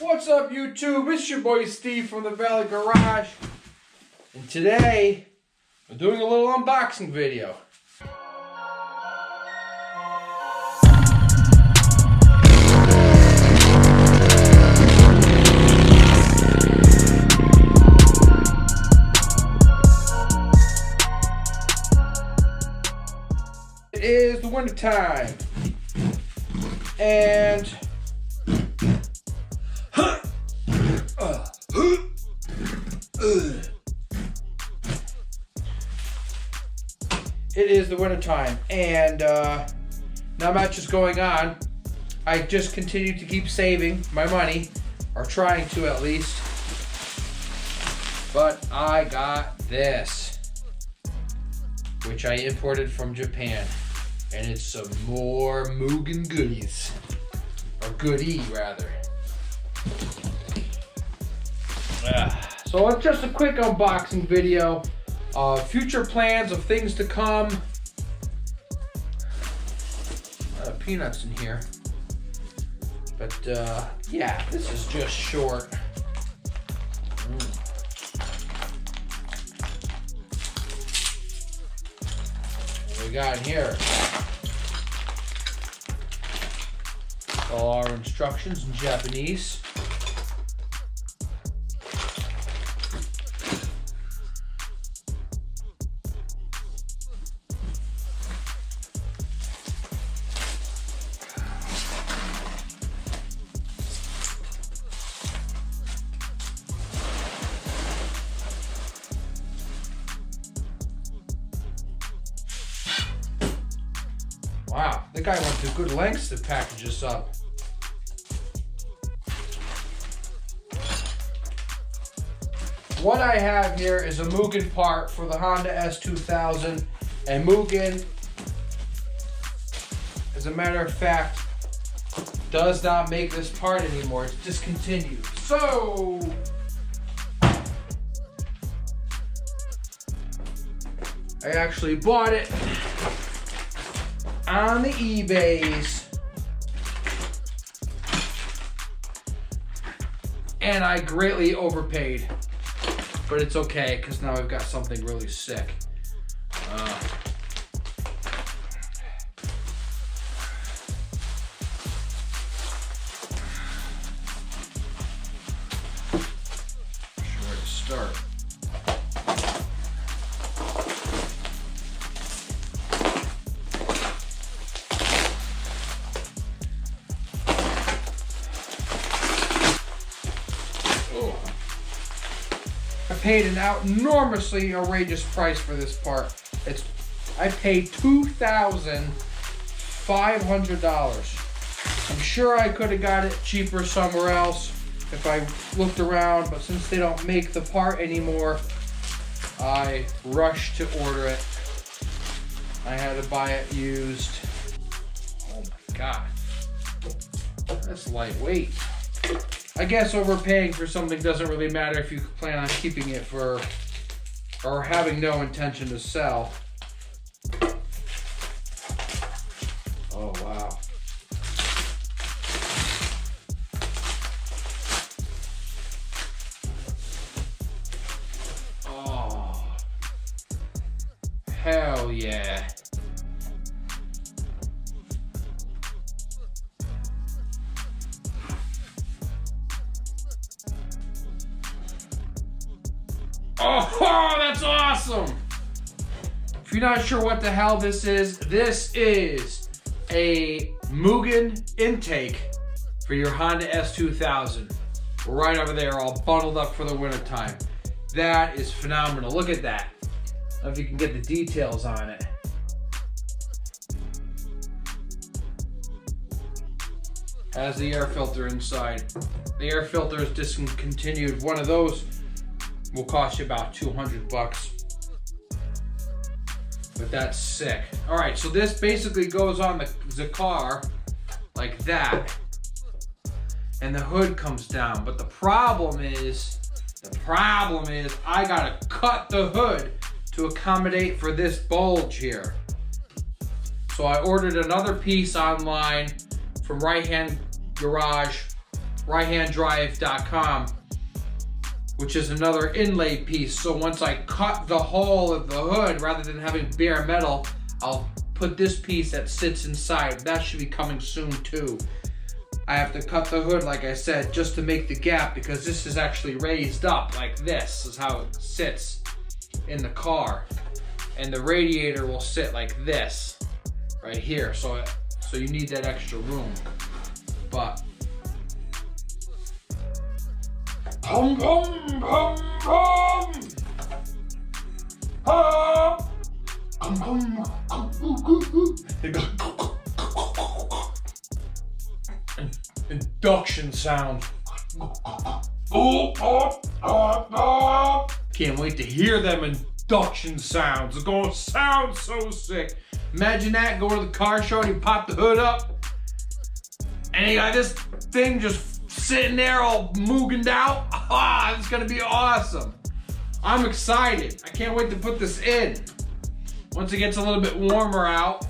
What's up, YouTube? It's your boy Steve from the Valley Garage. And today, I'm doing a little unboxing video. It is the winter time. And it is the winter time, and not much is going on. I just continue to keep saving my money, or trying to at least. But I got this, which I imported from Japan, and it's some more Mugen goodies, or goodie rather. So it's just a quick unboxing video. Future plans of things to come. Peanuts in here. But yeah, this is just short. What we got in here? All our instructions in Japanese. Wow, the guy went to good lengths to package this up. What I have here is a Mugen part for the Honda S2000, and Mugen, as a matter of fact, does not make this part anymore. It's discontinued. So I actually bought it on the eBays, and I greatly overpaid, but it's okay because now I've got something really sick. Where to start? I paid an enormously outrageous price for this part. I paid $2,500. I'm sure I could have got it cheaper somewhere else if I looked around, but since they don't make the part anymore, I rushed to order it. I had to buy it used. Oh my God, that's lightweight. I guess overpaying for something doesn't really matter if you plan on keeping it for, or having no intention to sell. Oh, wow. Oh, hell yeah. Oh, that's awesome! If you're not sure what the hell this is a Mugen intake for your Honda S2000. We're right over there, all bundled up for the winter time. That is phenomenal. Look at that. I don't know if you can get the details on it. Has the air filter inside. The air filter is discontinued. One of those will cost you about 200 bucks. But that's sick. All right, so this basically goes on the car like that, and the hood comes down. But the problem is I gotta cut the hood to accommodate for this bulge here. So I ordered another piece online from Right Hand Garage, righthanddrive.com, which is another inlay piece. So once I cut the hole of the hood, rather than having bare metal, I'll put this piece that sits inside. That should be coming soon too. I have to cut the hood, like I said, just to make the gap, because this is actually raised up like this. This is how it sits in the car. And the radiator will sit like this, right here. So you need that extra room. But Hum, hum, hum, hum. Induction sound. Can't wait to hear them induction sounds. It's gonna sound so sick. Imagine that, go to the car show and you pop the hood up and you got this thing just sitting there all Mugened out. Ah, it's gonna be awesome. I'm excited. I can't wait to put this in. Once it gets a little bit warmer out,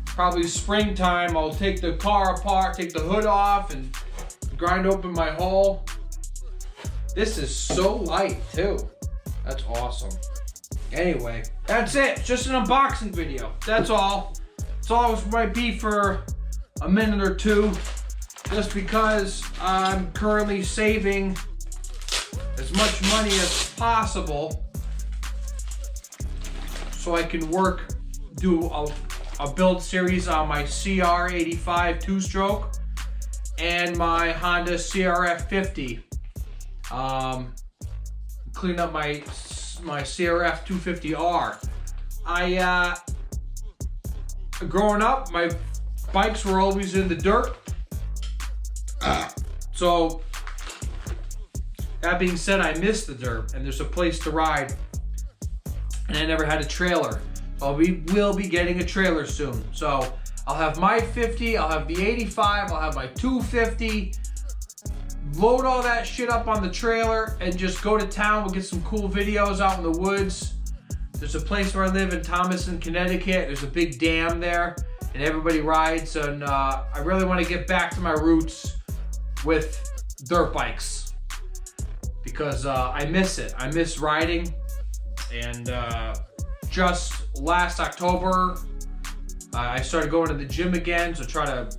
probably springtime, I'll take the car apart, take the hood off, and grind open my hole. This is so light too. That's awesome. Anyway, that's it. Just an unboxing video. That's all. That's all it might be for a minute or two. Just because I'm currently saving as much money as possible so I can do a build series on my CR85 two-stroke and my Honda CRF50. Clean up my CRF 250R. Growing up, my bikes were always in the dirt. So that being said, I miss the dirt and there's a place to ride, and I never had a trailer. So we will be getting a trailer soon. So I'll have my 50, I'll have the 85, I'll have my 250, load all that shit up on the trailer and just go to town. We'll get some cool videos out in the woods. There's a place where I live in Thomaston, Connecticut. There's a big dam there and everybody rides, and I really want to get back to my roots with dirt bikes because I miss it. I miss riding. And just last October, I started going to the gym again to try to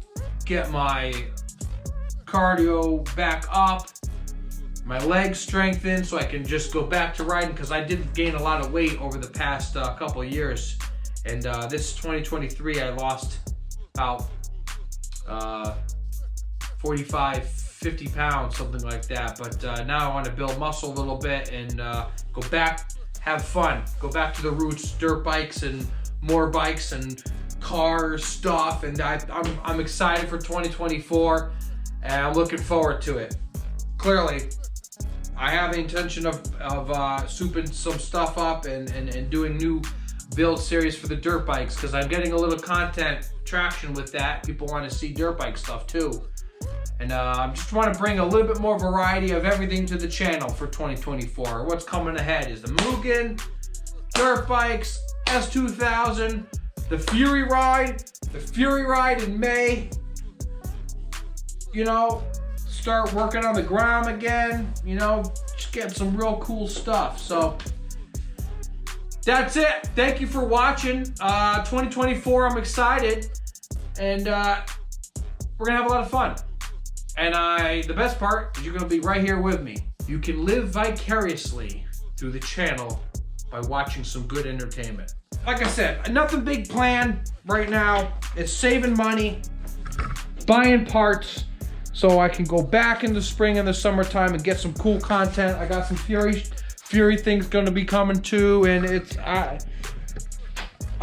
get my cardio back up, my legs strengthened, so I can just go back to riding, because I did gain a lot of weight over the past couple of years. And this 2023, I lost about 45, 50 pounds, something like that. But now I want to build muscle a little bit and go back, have fun, go back to the roots, dirt bikes and more bikes and cars, stuff. And I'm excited for 2024, and I'm looking forward to it. Clearly, I have the intention of souping some stuff up and doing new build series for the dirt bikes, because I'm getting a little content traction with that. People want to see dirt bike stuff too. And I just want to bring a little bit more variety of everything to the channel for 2024. What's coming ahead is the Mugen, dirt bikes, S2000, the Fury Ride in May. You know, start working on the Grom again. You know, just get some real cool stuff. So that's it. Thank you for watching. 2024, I'm excited. And we're gonna have a lot of fun. And the best part is you're gonna be right here with me. You can live vicariously through the channel by watching some good entertainment. Like I said, nothing big planned right now. It's saving money, buying parts, so I can go back in the spring and the summertime and get some cool content. I got some Fury things gonna be coming too, and it's I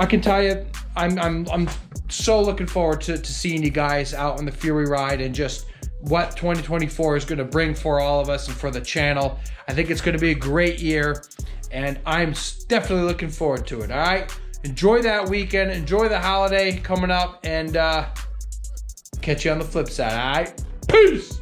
can tell you, I'm so looking forward to seeing you guys out on the Fury ride and just what 2024 is going to bring for all of us and for the channel. I think it's going to be a great year, and I'm definitely looking forward to it. All right, enjoy that weekend, enjoy the holiday coming up, and catch you on the flip side. All right, peace.